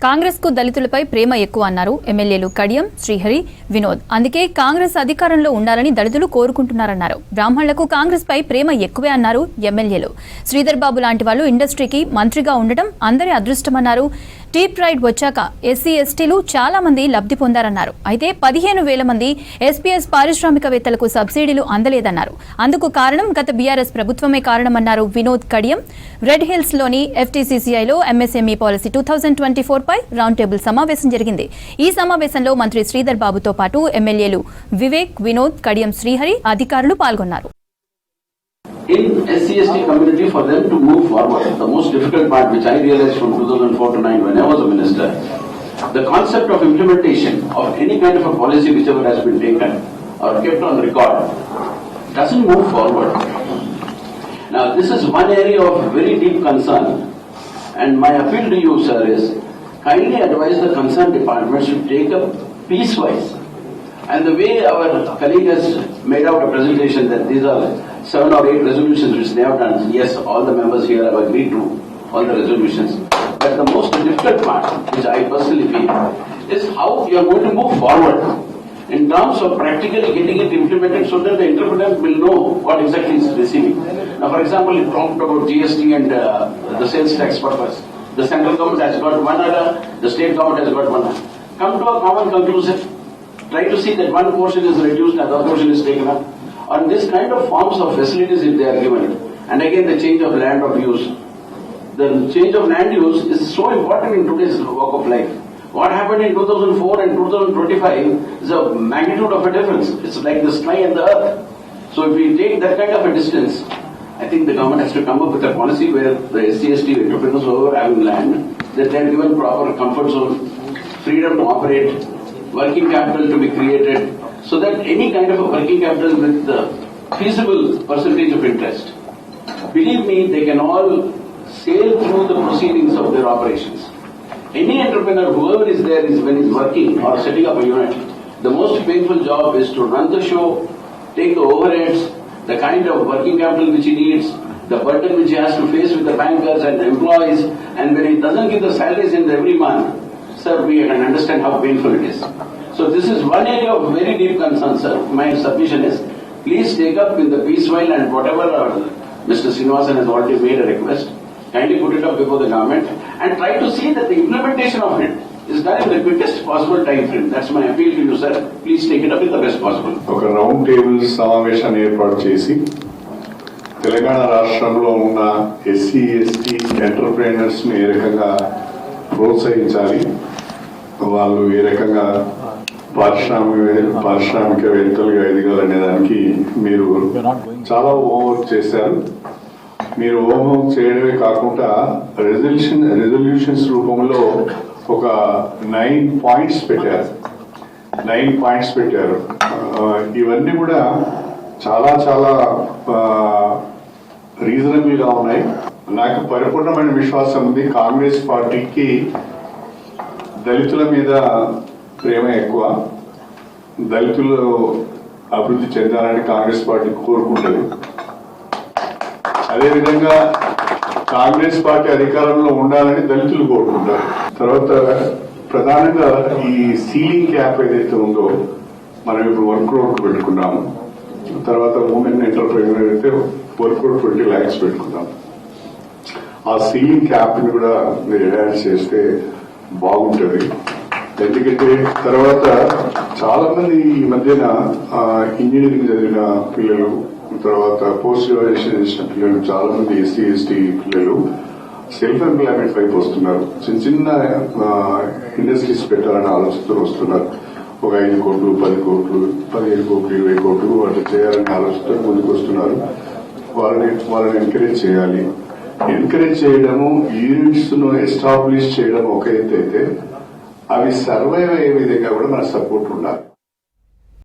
కాంగ్రెస్ కు దళితులపై ప్రేమ ఎక్కువ అన్నారు ఎమ్మెల్యేలు కడియం, శ్రీహరి, వినోద్. అందుకే కాంగ్రెస్ అధికారంలో ఉండాలని దళితులు కోరుకుంటున్నారన్నారు. బ్రాహ్మణులకు కాంగ్రెస్ పై ప్రేమ ఎక్కువే అన్నారు ఎమ్మెల్యేలు. శ్రీధర్ బాబు లాంటి వాళ్ళు ఇండస్ట్రీకి మంత్రిగా ఉండటం అందరి అదృష్టమన్నారు. టీ ప్రైడ్ వచ్చాక ఎస్సీ ఎస్టీలు చాలా మంది లబ్ధి పొందారన్నారు. అయితే 15,000 మంది ఎస్పీఎస్ పారిశ్రామికవేత్తలకు సబ్సిడీలు అందలేదన్నారు. అందుకు కారణం గత బీఆర్ఎస్ ప్రభుత్వమే కారణమన్నారు వినోద్ కడియం. రెడ్ హిల్స్ లోని FTCCIలో MSME పాలసీ 2024 పై రౌండ్ టేబుల్ సమావేశం జరిగింది. ఈ సమావేశంలో మంత్రి శ్రీధర్ బాబుతో పాటు ఎమ్మెల్యేలు వివేక్, వినోద్, కడియం శ్రీహరి అధికారులు పాల్గొన్నారు. In SC/ST community, for them to move forward, the most difficult part which I realized from 2004 to 9 when I was a minister, the concept of implementation of any kind of a policy whichever has been taken or kept on record doesn't move forward. Now this is one area of very deep concern, and my appeal to you, sir, is kindly advise the concerned departments to take up piecewise. And the way our colleague has made out a presentation that these are 7 or 8 resolutions which they have done, yes, all the members here have agreed to all the resolutions. But the most difficult part, which I personally feel, is how you are going to move forward in terms of practically getting it implemented so that the entrepreneur will know what exactly is receiving. Now, for example, you talked about GST and the sales tax purpose. The central government has got one order, the state government has got one order. Come to a common conclusion. Try to see that one portion is reduced, another portion is taken up. On this kind of forms of facilities if they are given, and again the change of land of use. The change of land use is so important in today's walk of life. What happened in 2004 and 2025 is a magnitude of a difference. It's like the sky and the earth. So if we take that kind of a distance, I think the government has to come up with a policy where the SC/ST entrepreneurs who are having land, that they are given proper comfort zone, freedom to operate, working capital to be created, so that any kind of a working capital with the feasible percentage of interest, believe me, they can all sail through the proceedings of their operations. Any entrepreneur, whoever is there, is when he's working or setting up a unit, the most painful job is to run the show, take the overheads, the kind of working capital which he needs, the burden which he has to face with the bankers and the employees, and when he doesn't give the salaries in every month, sir, we can understand how painful it is. So this is one area of very deep concern, sir. My submission is, please take up in the peaceful and whatever Mr. Srinivasan has already made a request, kindly put it up before the government and try to see that the implementation of it is done in the quickest possible time frame. That's my appeal to you, sir. Please take it up in the best possible. ఒక round table సమావేశాన్ని ఏర్పాటు చేసి తెలంగాణ రాష్ట్రంలో ఉన్న SC/ST entrepreneurs ని ఏ రకంగా ప్రోత్సహించాలి, వాళ్ళు ఏ రకంగా పారిశ్రామికవేత్తలుగా ఎదగాలనే దానికి మీరు చాలా హోంవర్క్ చేశారు. మీరు హోంవర్క్ చేయడమే కాకుండా రెజల్యూషన్స్ రూపంలో ఒక 9 పాయింట్స్ పెట్టారు. ఇవన్నీ కూడా చాలా చాలా రీజనబుల్ గా ఉన్నాయి. నాకు పరిపూర్ణమైన విశ్వాసం ఉంది, కాంగ్రెస్ పార్టీకి దళితుల మీద ప్రేమ ఎక్కువ, దళితులు అభివృద్ధి చెందాలని కాంగ్రెస్ పార్టీ కోరుకుంటుంది. అదేవిధంగా కాంగ్రెస్ పార్టీ అధికారంలో ఉండాలని దళితులు కోరుకుంటారు. తర్వాత ప్రధానంగా ఈ సీలింగ్ క్యాప్ ఏదైతే ఉందో మనం ఇప్పుడు 1 crore పెట్టుకున్నాము. తర్వాత ఉమెన్ ఎంటర్ప్రైనర్ అయితే 1 crore 20 lakhs పెట్టుకున్నాం. ఆ సీలింగ్ క్యాప్ ని కూడా మీరు ఎన్హాన్స్ చేస్తే బాగుంటుంది. ఎందుకంటే తర్వాత చాలా మంది ఈ మధ్యన ఇంజనీరింగ్ చదివిన పిల్లలు, తర్వాత పోస్ట్ గ్రాడ్యుయేషన్ చేసిన పిల్లలు, చాలా మంది SC/ST పిల్లలు సెల్ఫ్ ఎంప్లాయ్మెంట్ వైపు వస్తున్నారు. చిన్న ఇండస్ట్రీస్ పెట్టాలని ఆలోచనతో వస్తున్నారు. ఒక 5 కోట్లు 10 కోట్లు 15 కోట్లు 20 కోట్లు అట్లా చేయాలని ఆలోచనతో ముందుకు వస్తున్నారు. వాళ్ళని ఎంకరేజ్ చేయాలి. ఎంకరేజ్ చేయడము, యూనిట్స్ ను ఎస్టాబ్లిష్ చేయడం ఒక ఎత్తు అయితే, అవి సర్వైవ్ అయ్యే విధంగా కూడా మన సపోర్ట్ ఉండాలి.